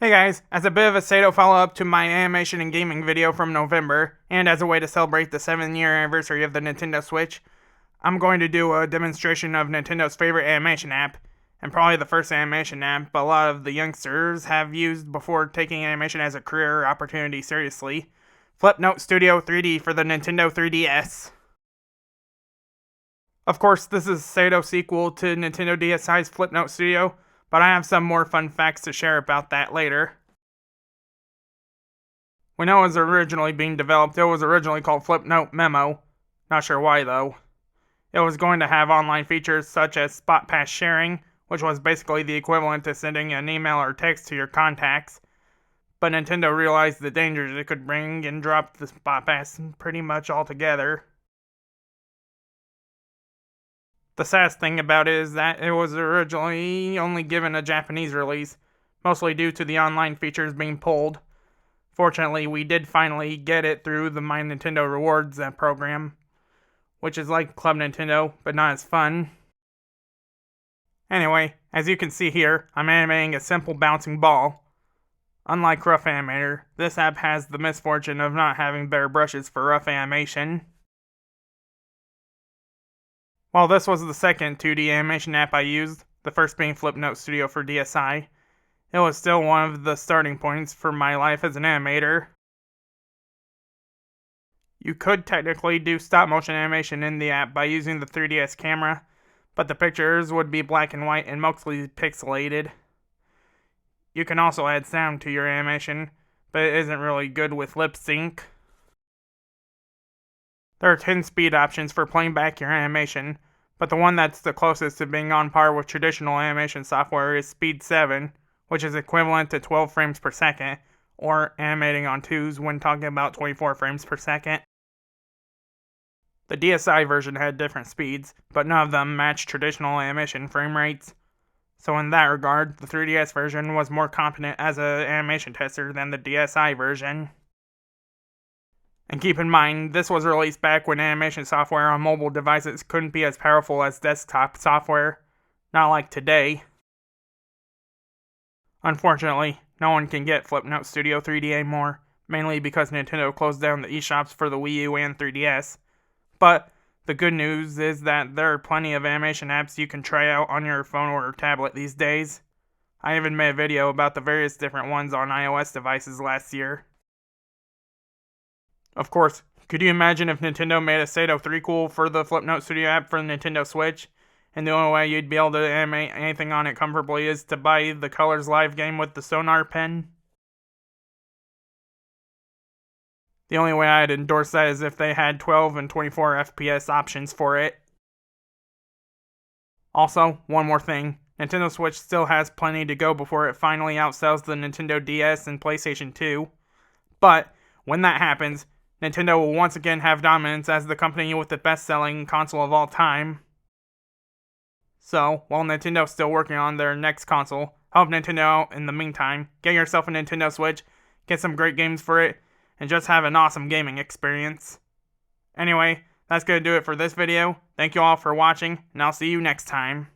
Hey guys, as a bit of a Sato follow-up to my animation and gaming video from November, and as a way to celebrate the 7th-year anniversary of the Nintendo Switch, I'm going to do a demonstration of Nintendo's favorite animation app, and probably the first animation app a lot of the youngsters have used before taking animation as a career opportunity seriously, Flipnote Studio 3D for the Nintendo 3DS. Of course, this is Sato's sequel to Nintendo DSi's Flipnote Studio, but I have some more fun facts to share about that later. When it was originally being developed, it was originally called Flipnote Memo. Not sure why though. It was going to have online features such as spot pass sharing, which was basically the equivalent to sending an email or text to your contacts. But Nintendo realized the dangers it could bring and dropped the spot pass pretty much altogether. The saddest thing about it is that it was originally only given a Japanese release, mostly due to the online features being pulled. Fortunately, we did finally get it through the My Nintendo Rewards program, which is like Club Nintendo, but not as fun. Anyway, as you can see here, I'm animating a simple bouncing ball. Unlike Rough Animator, this app has the misfortune of not having better brushes for rough animation. While this was the second 2D animation app I used, the first being Flipnote Studio for DSi, it was still one of the starting points for my life as an animator. You could technically do stop motion animation in the app by using the 3DS camera, but the pictures would be black and white and mostly pixelated. You can also add sound to your animation, but it isn't really good with lip sync. There are 10 speed options for playing back your animation, but the one that's the closest to being on par with traditional animation software is Speed 7, which is equivalent to 12 frames per second, or animating on 2s when talking about 24 frames per second. The DSi version had different speeds, but none of them matched traditional animation frame rates. So in that regard, the 3DS version was more competent as an animation tester than the DSi version. And keep in mind, this was released back when animation software on mobile devices couldn't be as powerful as desktop software, not like today. Unfortunately, no one can get Flipnote Studio 3D anymore, mainly because Nintendo closed down the eShops for the Wii U and 3DS. But the good news is that there are plenty of animation apps you can try out on your phone or tablet these days. I even made a video about the various different ones on iOS devices last year. Of course, could you imagine if Nintendo made a Sato 3 for the Flipnote Studio app for the Nintendo Switch, and the only way you'd be able to animate anything on it comfortably is to buy the Colors Live game with the Sonar pen? The only way I'd endorse that is if they had 12 and 24 FPS options for it. Also, one more thing, Nintendo Switch still has plenty to go before it finally outsells the Nintendo DS and PlayStation 2. But, when that happens, Nintendo will once again have dominance as the company with the best-selling console of all time. So, while Nintendo's still working on their next console, help Nintendo out in the meantime. Get yourself a Nintendo Switch, get some great games for it, and just have an awesome gaming experience. Anyway, that's going to do it for this video. Thank you all for watching, and I'll see you next time.